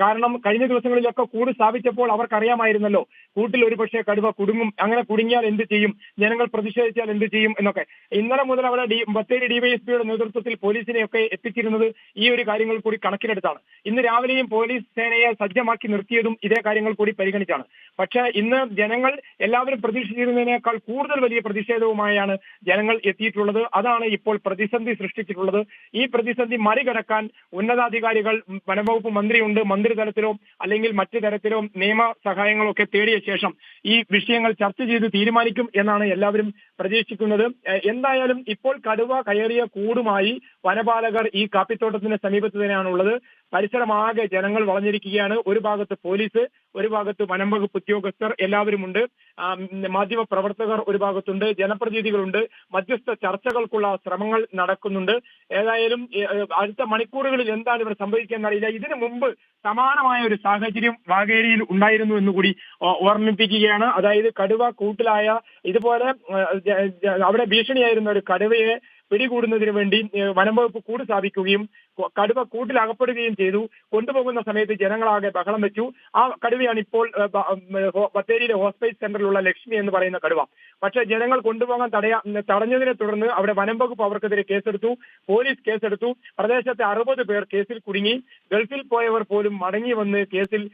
കാരണം കഴിഞ്ഞ ദിവസങ്ങളിലൊക്കെ കൂട് സ്ഥാപിച്ചപ്പോൾ അവർക്കറിയാമായിരുന്നല്ലോ കൂട്ടിൽ ഒരുപക്ഷെ കടുവ കുടുങ്ങും. അങ്ങനെ കുടുങ്ങിയാൽ എന്ത് ചെയ്യും, ജനങ്ങൾ പ്രതിഷേധിച്ചാൽ എന്ത് ചെയ്യും എന്നൊക്കെ. ഇന്നലെ മുതൽ അവിടെ ബത്തേരി ഡിവൈഎസ്പിയുടെ നേതൃത്വത്തിൽ പോലീസിനെയൊക്കെ എത്തിച്ചിരുന്നത് ഈ ഒരു കാര്യങ്ങൾ കൂടി കണക്കിലെടുത്താണ്. ഇന്ന് രാവിലെയും പോലീസ് സേനയെ സജ്ജമാക്കി നിർത്തിയതും ഇതേ കാര്യങ്ങൾ കൂടി പരിഗണിച്ചാണ്. പക്ഷേ ഇന്ന് ജനങ്ങൾ എല്ലാവരും പ്രതീക്ഷിച്ചിരുന്നതിനേക്കാൾ കൂടുതൽ വലിയ പ്രതിഷേധവുമായാണ് ജനങ്ങൾ എത്തിയിട്ടുള്ളത്. അതാണ് ഇപ്പോൾ പ്രതിസന്ധി സൃഷ്ടിച്ചിട്ടുള്ളത്. ഈ പ്രതിസന്ധി മറികടക്കാൻ ഉന്നതാധികാരികൾ, വനംവകുപ്പ് മന്ത്രിയുണ്ട്, മന്ത്രിതലത്തിലോ അല്ലെങ്കിൽ മറ്റു തരത്തിലോ നിയമ സഹായങ്ങളോ ഒക്കെ തേടിയ ശേഷം ഈ വിഷയങ്ങൾ ചർച്ച ചെയ്ത് തീരുമാനിക്കും എന്നാണ് എല്ലാവരും പ്രതീക്ഷിക്കുന്നത്. എന്തായാലും ഇപ്പോൾ കടുവ കയറിയ കൂടുമായി വനപാലകർ ഈ കാപ്പിത്തോട്ടത്തിന് സമീപത്ത് തന്നെയാണുള്ളത്. പരിസരമാകെ ജനങ്ങൾ വളഞ്ഞിരിക്കുകയാണ്. ഒരു ഭാഗത്ത് പോലീസ്, ഒരു ഭാഗത്ത് വനം വകുപ്പ് ഉദ്യോഗസ്ഥർ എല്ലാവരും ഉണ്ട്. മാധ്യമ പ്രവർത്തകർ ഒരു ഭാഗത്തുണ്ട്, ജനപ്രതിനിധികളുണ്ട്. മധ്യസ്ഥ ചർച്ചകൾക്കുള്ള ശ്രമങ്ങൾ നടക്കുന്നുണ്ട്. ഏതായാലും അടുത്ത മണിക്കൂറുകളിൽ എന്താണ് ഇവിടെ സംഭവിക്കുക എന്നറിയില്ല. ഇതിനു മുമ്പ് സമാനമായ ഒരു സാഹചര്യം വാഗേരിയിൽ ഉണ്ടായിരുന്നു എന്നുകൂടി ഓർമ്മിപ്പിക്കുകയാണ്. അതായത് കടുവ കൂട്ടിലായ ഇതുപോലെ അവിടെ ഭീഷണിയായിരുന്ന ഒരു കടുവയെ പിടികൂടുന്നതിന് വേണ്ടി വനം വകുപ്പ് കൂട് സ്ഥാപിക്കുകയും കടുവ കൂട്ടിൽ അകപ്പെടുകയും ചെയ്തു. കൊണ്ടുപോകുന്ന സമയത്ത് ജനങ്ങളാകെ ബഹളം വെച്ചു. ആ കടുവയാണ് ഇപ്പോൾ ബത്തേരിയിലെ ഹോസ്പിറ്റൽ സെന്ററിലുള്ള ലക്ഷ്മി എന്ന് പറയുന്ന കടുവ. പക്ഷേ ജനങ്ങൾ കൊണ്ടുപോകാൻ തടഞ്ഞതിനെ തുടർന്ന് അവിടെ വനം വകുപ്പ് അവർക്കെതിരെ കേസെടുത്തു, പോലീസ് കേസെടുത്തു. പ്രദേശത്തെ 60 പേർ കേസിൽ കുടുങ്ങി. ഗൾഫിൽ പോയവർ പോലും മടങ്ങി വന്ന് കേസിൽ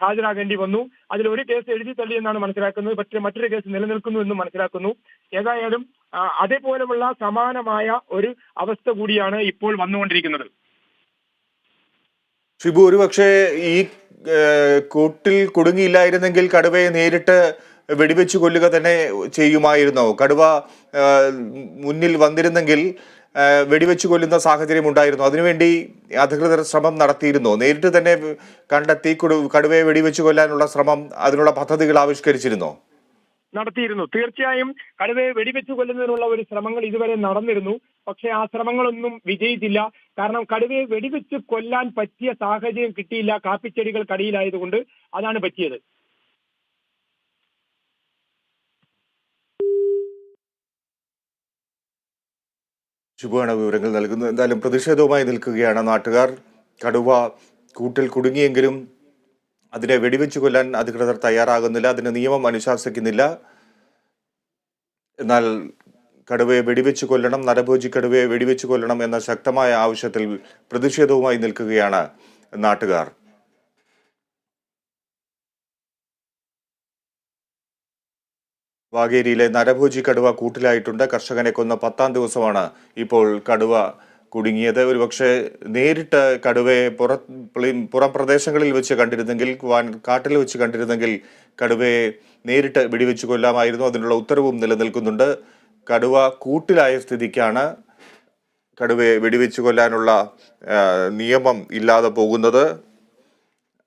ഹാജരാകേണ്ടി വന്നു. അതിൽ ഒരു കേസ് എഴുതി തള്ളിയെന്നാണ് മനസ്സിലാക്കുന്നത്, പക്ഷേ മറ്റൊരു കേസ് നിലനിൽക്കുന്നു എന്നും മനസ്സിലാക്കുന്നു. ഏതായാലും അതേപോലെയുള്ള സമാനമായ ഒരു അവസ്ഥ കൂടിയാണ് ഇപ്പോൾ വന്നുകൊണ്ടിരിക്കുന്നത്. ഷിബു, ഒരുപക്ഷെ ഈ കൂട്ടിൽ കുടുങ്ങിയില്ലായിരുന്നെങ്കിൽ കടുവയെ നേരിട്ട് വെടിവെച്ച് കൊല്ലുക തന്നെ ചെയ്യുമായിരുന്നോ? കടുവ മുന്നിൽ വന്നിരുന്നെങ്കിൽ വെടിവെച്ച് കൊല്ലുന്ന സാഹചര്യം ഉണ്ടായിരുന്നു. അതിനുവേണ്ടി അധികൃതർ ശ്രമം നടത്തിയിരുന്നോ? നേരിട്ട് തന്നെ കണ്ടെത്തി കടുവയെ വെടിവെച്ച് കൊല്ലാനുള്ള ശ്രമം, അതിനുള്ള പദ്ധതികൾ ആവിഷ്കരിച്ചിരുന്നോ? നടത്തിയിരുന്നു. തീർച്ചയായും കടുവയെ വെടിവെച്ച് കൊല്ലുന്നതിനുള്ള ഒരു ശ്രമങ്ങൾ ഇതുവരെ നടന്നിരുന്നു. പക്ഷേ ആ ശ്രമങ്ങളൊന്നും വിജയിച്ചില്ല. കാരണം കടുവയെ വെടിവെച്ച് കൊല്ലാൻ പറ്റിയ സാഹചര്യം കിട്ടിയില്ല. കാപ്പിച്ചെടികൾക്കടിയിലായതുകൊണ്ട് അതാണ് പറ്റിയത്. ശുഭമാണ് വിവരങ്ങൾ നൽകുന്നത്. എന്തായാലും പ്രതിഷേധവുമായി നിൽക്കുകയാണ് നാട്ടുകാർ. കടുവ കൂട്ടിൽ കുടുങ്ങിയെങ്കിലും അതിനെ വെടിവെച്ച് കൊല്ലാൻ അധികൃതർ തയ്യാറാകുന്നില്ല, അതിന് നിയമം അനുശാസിക്കുന്നില്ല. എന്നാൽ കടുവയെ വെടിവെച്ച് കൊല്ലണം, നരഭോജി കടുവയെ വെടിവെച്ച് കൊല്ലണം എന്ന ശക്തമായ ആവശ്യത്തിൽ പ്രതിഷേധവുമായി നിൽക്കുകയാണ് നാട്ടുകാർ. വാഗേരിയിലെ നരഭോജി കടുവ കൂട്ടിലായിട്ടുണ്ട്. കർഷകനെ കൊന്ന 10ാം ദിവസമാണ് ഇപ്പോൾ കടുവ കുടുങ്ങിയത്. ഒരുപക്ഷെ നേരിട്ട് കടുവയെ പുറം പ്രദേശങ്ങളിൽ വെച്ച് കണ്ടിരുന്നെങ്കിൽ, കാട്ടിൽ വെച്ച് കണ്ടിരുന്നെങ്കിൽ കടുവയെ നേരിട്ട് വെടിവെച്ച് കൊല്ലാമായിരുന്നു. അതിനുള്ള ഉത്തരവും നിലനിൽക്കുന്നുണ്ട്. കടുവ കൂട്ടിലായ സ്ഥിതിക്കാണ് കടുവയെ വെടിവെച്ച് കൊല്ലാനുള്ള നിയമം ഇല്ലാതെ പോകുന്നത്.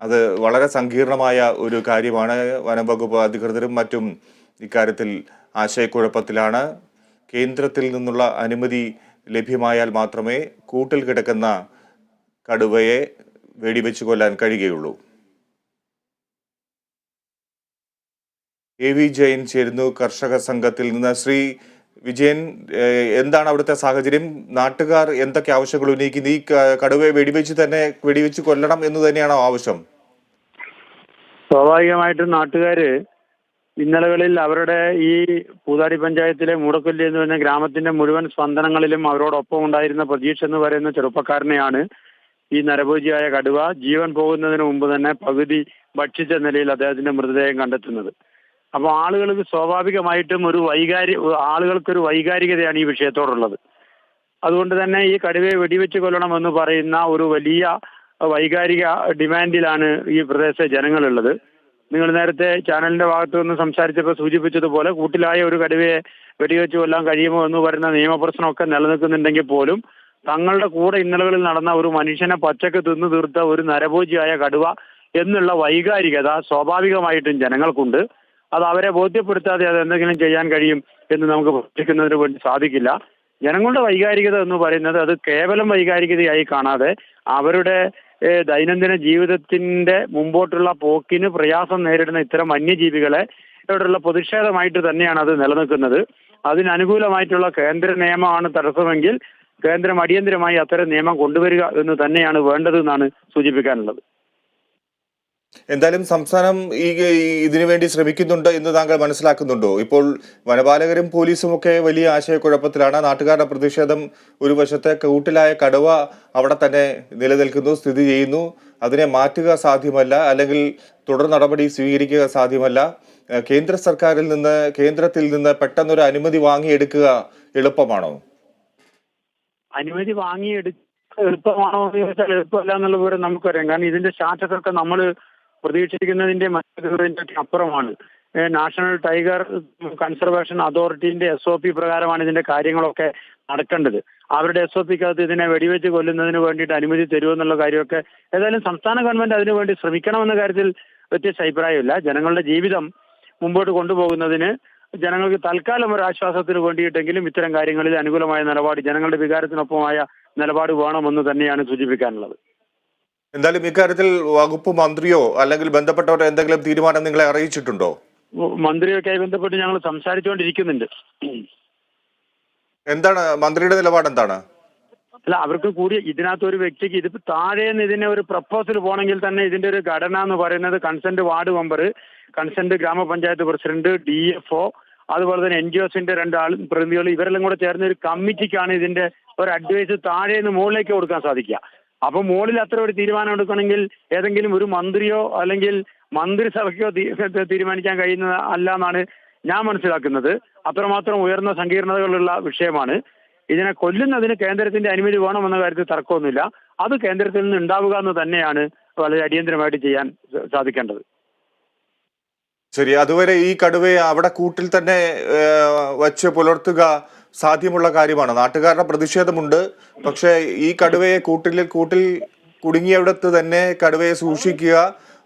അത് വളരെ സങ്കീർണമായ ഒരു കാര്യമാണ്. വനം വകുപ്പ് അധികൃതരും മറ്റും ഇക്കാര്യത്തിൽ ആശയക്കുഴപ്പത്തിലാണ്. കേന്ദ്രത്തിൽ നിന്നുള്ള അനുമതി ലഭ്യമായാൽ മാത്രമേ കൂട്ടിൽ കിടക്കുന്ന കടുവയെ വെടിവെച്ച് കൊല്ലാൻ കഴിയുകയുള്ളൂ. AV ജയൻ ചേരുന്നു കർഷക സംഘത്തിൽ നിന്ന്. ശ്രീ വിജയൻ, എന്താണ് അവിടുത്തെ സാഹചര്യം? നാട്ടുകാർ എന്തൊക്കെ ആവശ്യങ്ങൾ ഉന്നയിക്കുന്നു? ഈ കടുവയെ വെടിവെച്ച് കൊല്ലണം എന്ന് തന്നെയാണോ ആവശ്യം? സ്വാഭാവികമായിട്ടും നാട്ടുകാര് ഇന്നലകളിൽ അവരുടെ ഈ പൂതാടി പഞ്ചായത്തിലെ മൂടക്കൊല്ലി എന്ന് പറഞ്ഞ ഗ്രാമത്തിന്റെ മുഴുവൻ സ്പന്ദനങ്ങളിലും അവരോടൊപ്പം ഉണ്ടായിരുന്ന പ്രതീക്ഷ എന്ന് പറയുന്ന ചെറുപ്പക്കാരനെയാണ് ഈ നരഭോജിയായ കടുവ ജീവൻ പോകുന്നതിന് മുമ്പ് തന്നെ പകുതി ഭക്ഷിച്ച നിലയിൽ അദ്ദേഹത്തിന്റെ മൃതദേഹം കണ്ടെത്തുന്നത്. അപ്പോൾ ആളുകൾക്ക് സ്വാഭാവികമായിട്ടും ആളുകൾക്കൊരു വൈകാരികതയാണ് ഈ വിഷയത്തോടുള്ളത്. അതുകൊണ്ട് തന്നെ ഈ കടുവയെ വെടിവെച്ച് കൊല്ലണമെന്ന് പറയുന്ന ഒരു വലിയ വൈകാരിക ഡിമാൻഡിലാണ് ഈ പ്രദേശത്തെ ജനങ്ങളുള്ളത്. നിങ്ങൾ നേരത്തെ ചാനലിന്റെ ഭാഗത്തു നിന്ന് സംസാരിച്ചപ്പോൾ സൂചിപ്പിച്ചതുപോലെ കൂട്ടിലായ ഒരു കടുവയെ വെടിവെച്ച് കൊല്ലാൻ കഴിയുമോ എന്ന് പറയുന്ന നിയമപ്രശ്നമൊക്കെ നിലനിൽക്കുന്നുണ്ടെങ്കിൽ പോലും തങ്ങളുടെ കൂടെ ഇന്നലകളിൽ നടന്ന ഒരു മനുഷ്യനെ പച്ചക്ക് തിന്നു തീർത്ത ഒരു നരഭോജിയായ കടുവ എന്നുള്ള വൈകാരികത സ്വാഭാവികമായിട്ടും ജനങ്ങൾക്കുണ്ട്. അത് അവരെ ബോധ്യപ്പെടുത്താതെ അത് എന്തെങ്കിലും ചെയ്യാൻ കഴിയും എന്ന് നമുക്ക് പ്രവർത്തിക്കുന്നതിന് വേണ്ടി സാധിക്കില്ല. ജനങ്ങളുടെ വൈകാരികത എന്ന് പറയുന്നത് അത് കേവലം വൈകാരികതയായി കാണാതെ അവരുടെ ദൈനംദിന ജീവിതത്തിന്റെ മുമ്പോട്ടുള്ള പോക്കിന് പ്രയാസം നേരിടുന്ന ഇത്തരം വന്യജീവികളെ ഇവിടെയുള്ള പ്രതിഷേധമായിട്ട് തന്നെയാണ് അത് നിലനിൽക്കുന്നത്. അതിനനുകൂലമായിട്ടുള്ള കേന്ദ്ര നിയമമാണ് തടസ്സമെങ്കിൽ കേന്ദ്രം അടിയന്തരമായി അത്തരം നിയമം കൊണ്ടുവരിക എന്ന് തന്നെയാണ് വേണ്ടതെന്നാണ് സൂചിപ്പിക്കാനുള്ളത്. എന്തായാലും സംസ്ഥാനം ഇതിനു വേണ്ടി ശ്രമിക്കുന്നുണ്ട് എന്ന് താങ്കൾ മനസ്സിലാക്കുന്നുണ്ടോ? ഇപ്പോൾ വനപാലകരും പോലീസും ഒക്കെ വലിയ ആശയക്കുഴപ്പത്തിലാണ്. നാട്ടുകാരുടെ പ്രതിഷേധം ഒരു വശത്തെ കൂട്ടിലായ കടുവ അവിടെ തന്നെ നിലനിൽക്കുന്നു, സ്ഥിതി ചെയ്യുന്നു. അതിനെ മാറ്റുക സാധ്യമല്ല, അല്ലെങ്കിൽ തുടർ നടപടി സ്വീകരിക്കുക സാധ്യമല്ല. കേന്ദ്രത്തിൽ നിന്ന് പെട്ടെന്നൊരു അനുമതി വാങ്ങിയെടുക്കുക എളുപ്പമാണോ? അനുമതി വാങ്ങിയെടുക്കുക എളുപ്പമാണോ എന്ന് ചോദിച്ചാൽ എളുപ്പമല്ല എന്നുള്ള വിവരം നമുക്കറിയാം. കാരണം ഇതിന്റെ സ്റ്റാറ്റസ് ഒക്കെ നമ്മൾ പ്രതീക്ഷിക്കുന്നതിന്റെ മറ്റൊക്കെ അപ്പുറമാണ്. നാഷണൽ ടൈഗർ കൺസർവേഷൻ അതോറിറ്റിന്റെ SOP പ്രകാരമാണ് ഇതിന്റെ കാര്യങ്ങളൊക്കെ നടക്കേണ്ടത്. അവരുടെ SOPക്കകത്ത് ഇതിനെ വെടിവെച്ച് കൊല്ലുന്നതിന് വേണ്ടിയിട്ട് അനുമതി തരുമെന്നുള്ള കാര്യമൊക്കെ ഏതായാലും സംസ്ഥാന ഗവൺമെന്റ് അതിനുവേണ്ടി ശ്രമിക്കണമെന്ന കാര്യത്തിൽ വ്യത്യസ്ത അഭിപ്രായമില്ല. ജനങ്ങളുടെ ജീവിതം മുമ്പോട്ട് കൊണ്ടുപോകുന്നതിന് ജനങ്ങൾക്ക് തൽക്കാലം ഒരു ആശ്വാസത്തിന് വേണ്ടിയിട്ടെങ്കിലും ഇത്തരം കാര്യങ്ങളിൽ അനുകൂലമായ നിലപാട്, ജനങ്ങളുടെ വികാരത്തിനൊപ്പമായ നിലപാട് വേണമെന്ന് തന്നെയാണ് സൂചിപ്പിക്കാനുള്ളത്. എന്തായാലും ഇക്കാര്യത്തിൽ വകുപ്പ് മന്ത്രിയോ അല്ലെങ്കിൽ ബന്ധപ്പെട്ടവരോ എന്തെങ്കിലും തീരുമാനം നിങ്ങളെ അറിയിച്ചിട്ടുണ്ടോ? മന്ത്രിയൊക്കെയായി ബന്ധപ്പെട്ട് ഞങ്ങൾ സംസാരിച്ചുകൊണ്ടിരിക്കുന്നുണ്ട്. എന്താണ് മന്ത്രിയുടെ നിലപാട്? എന്താണ്? അല്ല, അവർക്ക് കൂടി ഇതിനകത്ത് ഒരു വ്യക്തിക്ക് ഇതിപ്പോ താഴേന്ന് ഇതിനെ ഒരു പ്രപ്പോസൽ പോകണമെങ്കിൽ തന്നെ ഇതിന്റെ ഒരു ഘടന എന്ന് പറയുന്നത് കൺസെന്റ് വാർഡ് മെമ്പർ, കൺസെന്റ് ഗ്രാമപഞ്ചായത്ത് പ്രസിഡന്റ്, DFO, അതുപോലെ തന്നെ NGOസിന്റെ 2 പ്രതിനിധികൾ, ഇവരെല്ലാം കൂടെ ചേർന്ന ഒരു കമ്മിറ്റിക്കാണ് ഇതിന്റെ ഒരു അഡ്വൈസ് താഴേന്ന് മുകളിലേക്ക് കൊടുക്കാൻ സാധിക്കുക. അപ്പൊ മുകളിൽ അത്ര ഒരു തീരുമാനം എടുക്കണമെങ്കിൽ ഏതെങ്കിലും ഒരു മന്ത്രിയോ അല്ലെങ്കിൽ മന്ത്രിസഭയ്ക്കോ തീരുമാനിക്കാൻ കഴിയുന്ന അല്ല എന്നാണ് ഞാൻ മനസ്സിലാക്കുന്നത്. അത്രമാത്രം ഉയർന്ന സങ്കീർണതകളുള്ള വിഷയമാണ്. ഇതിനെ കൊല്ലുന്നതിന് കേന്ദ്രത്തിന്റെ അനുമതി വേണമെന്ന കാര്യത്തിൽ തർക്കമൊന്നുമില്ല. അത് കേന്ദ്രത്തിൽ നിന്ന് ഉണ്ടാവുക എന്ന് തന്നെയാണ് വളരെ അടിയന്തരമായിട്ട് ചെയ്യാൻ സാധിക്കേണ്ടത്. ശരി, അതുവരെ ഈ കടുവയെ അവിടെ കൂട്ടിൽ തന്നെ വച്ച് പുലർത്തുക സാധ്യമുള്ള കാര്യമാണ്. നാട്ടുകാരുടെ പ്രതിഷേധമുണ്ട്. പക്ഷേ ഈ കടുവയെ കൂട്ടിൽ കുടുങ്ങിയവിടത്ത് തന്നെ കടുവയെ സൂക്ഷിക്കുക,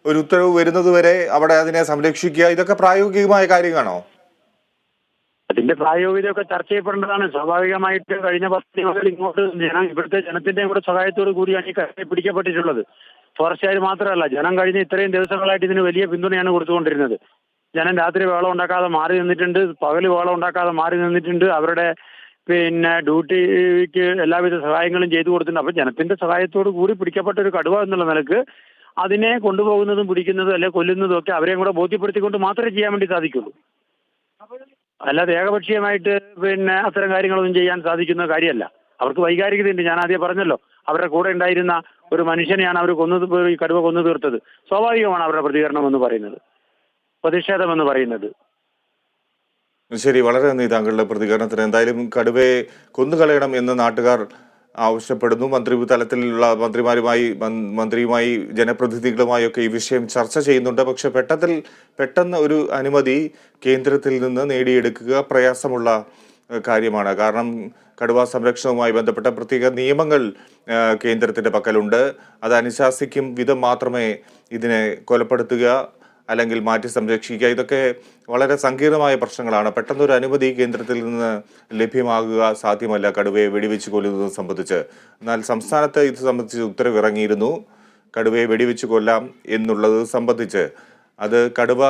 ഒരു ഉത്തരവ് വരുന്നതുവരെ അവിടെ അതിനെ സംരക്ഷിക്കുക, ഇതൊക്കെ പ്രായോഗികമായ കാര്യമാണോ? അതിന്റെ പ്രായോഗികതയൊക്കെ ചർച്ച ചെയ്യപ്പെടേണ്ടതാണ്. സ്വാഭാവികമായിട്ട് കഴിഞ്ഞ 10 മുതൽ ഇങ്ങോട്ട് ഇവിടുത്തെ ജനത്തിന്റെയും കൂടെ സഹായത്തോടു കൂടിയാണ് ഈ കടുവ പിടിക്കപ്പെട്ടിട്ടുള്ളത്. ഫോറസ്റ്റുകാർ മാത്രമല്ല, ജനം കഴിഞ്ഞ ഇത്രയും ദിവസങ്ങളായിട്ട് ഇതിന് വലിയ പിന്തുണയാണ് കൊടുത്തുകൊണ്ടിരുന്നത്. ജനം രാത്രി വേളം ഉണ്ടാക്കാതെ മാറി നിന്നിട്ടുണ്ട്, പകല് വേളം ഉണ്ടാക്കാതെ മാറി നിന്നിട്ടുണ്ട്. അവരുടെ ഡ്യൂട്ടിക്ക് എല്ലാവിധ സഹായങ്ങളും ചെയ്തു കൊടുത്തിട്ടുണ്ട്. അപ്പൊ ജനത്തിന്റെ സഹായത്തോടു കൂടി പിടിക്കപ്പെട്ട ഒരു കടുവ എന്നുള്ള നിലക്ക് അതിനെ കൊണ്ടുപോകുന്നതും പിടിക്കുന്നതും അല്ലെ കൊല്ലുന്നതും ഒക്കെ അവരെയും കൂടെ ബോധ്യപ്പെടുത്തിക്കൊണ്ട് മാത്രമേ ചെയ്യാൻ വേണ്ടി സാധിക്കുള്ളൂ. അല്ലാതെ ഏകപക്ഷീയമായിട്ട് അത്തരം കാര്യങ്ങളൊന്നും ചെയ്യാൻ സാധിക്കുന്ന കാര്യമല്ല. അവർക്ക് വൈകാരികതയുണ്ട്. ഞാൻ ആദ്യം പറഞ്ഞല്ലോ, അവരുടെ കൂടെ ഉണ്ടായിരുന്ന ഒരു മനുഷ്യനെയാണ് അവർ ഈ കടുവ കൊന്നു തീർത്തത്. സ്വാഭാവികമാണ് അവരുടെ പ്രതികരണം എന്ന് പറയുന്നത്, പ്രതിഷേധം എന്ന് പറയുന്നത്. ശരി, വളരെ നന്ദി താങ്കളുടെ പ്രതികരണത്തിന്. എന്തായാലും കടുവയെ കൊന്നുകളയണം എന്ന് നാട്ടുകാർ ആവശ്യപ്പെടുന്നു. തലത്തിലുള്ള മന്ത്രിയുമായി ജനപ്രതിനിധികളുമായി ഒക്കെ ഈ വിഷയം ചർച്ച ചെയ്യുന്നുണ്ട്. പക്ഷെ പെട്ടെന്ന് ഒരു അനുമതി കേന്ദ്രത്തിൽ നിന്ന് നേടിയെടുക്കുക പ്രയാസമുള്ള കാര്യമാണ്. കാരണം കടുവ സംരക്ഷണവുമായി ബന്ധപ്പെട്ട പ്രത്യേക നിയമങ്ങൾ കേന്ദ്രത്തിന്റെ പക്കലുണ്ട്. അത് അനുശാസിക്കും വിധം മാത്രമേ ഇതിനെ കൊലപ്പെടുത്തുക അല്ലെങ്കിൽ മാറ്റി സംരക്ഷിക്കുക, ഇതൊക്കെ വളരെ സങ്കീർണമായ പ്രശ്നങ്ങളാണ്. പെട്ടെന്നൊരു അനുമതി കേന്ദ്രത്തിൽ നിന്ന് ലഭ്യമാകുക സാധ്യമല്ല കടുവയെ വെടിവെച്ച് കൊല്ലുന്നത് സംബന്ധിച്ച്. എന്നാൽ സംസ്ഥാനത്ത് ഇത് സംബന്ധിച്ച് ഉത്തരവ് ഇറങ്ങിയിരുന്നു. കടുവയെ വെടിവെച്ച് കൊല്ലാം എന്നുള്ളത് സംബന്ധിച്ച് അത് കടുവ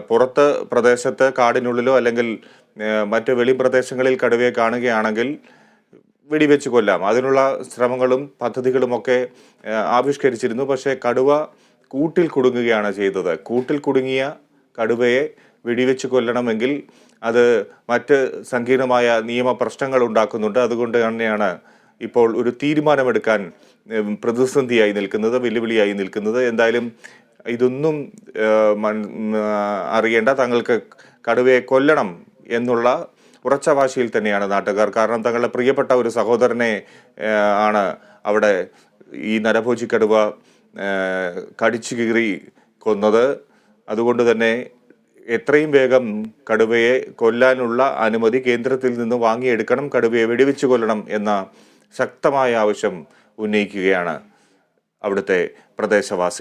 പുറത്ത് പ്രദേശത്ത് കാടിനുള്ളിലോ അല്ലെങ്കിൽ മറ്റ് വെളിപ്രദേശങ്ങളിൽ കടുവയെ കാണുകയാണെങ്കിൽ വെടിവെച്ച് കൊല്ലാം. അതിനുള്ള ശ്രമങ്ങളും പദ്ധതികളുമൊക്കെ ആവിഷ്കരിച്ചിരുന്നു. പക്ഷേ കടുവ കൂട്ടിൽ കുടുങ്ങുകയാണ് ചെയ്തത്. കൂട്ടിൽ കുടുങ്ങിയ കടുവയെ വെടിവെച്ച് കൊല്ലണമെങ്കിൽ അത് മറ്റ് സങ്കീർണമായ നിയമ പ്രശ്നങ്ങൾ ഉണ്ടാക്കുന്നുണ്ട്. അതുകൊണ്ട് തന്നെയാണ് ഇപ്പോൾ ഒരു തീരുമാനമെടുക്കാൻ പ്രതിസന്ധിയായി നിൽക്കുന്നത്, വെല്ലുവിളിയായി നിൽക്കുന്നത്. എന്തായാലും ഇതൊന്നും അറിയേണ്ട, തങ്ങൾക്ക് കടുവയെ കൊല്ലണം എന്നുള്ള ഉറച്ച വാശിയിൽ തന്നെയാണ് നാട്ടുകാർ. കാരണം തങ്ങളുടെ പ്രിയപ്പെട്ട ഒരു സഹോദരനെ ആണ് അവിടെ ഈ നരഭോജി കടുവ കടിച്ചു കീറി കൊന്നത്. അതുകൊണ്ട് തന്നെ എത്രയും വേഗം കടുവയെ കൊല്ലാനുള്ള അനുമതി കേന്ദ്രത്തിൽ നിന്ന് വാങ്ങിയെടുക്കണം, കടുവയെ വെടിവെച്ച് കൊല്ലണം എന്ന ശക്തമായ ആവശ്യം ഉന്നയിക്കുകയാണ് അവിടുത്തെ പ്രദേശവാസി.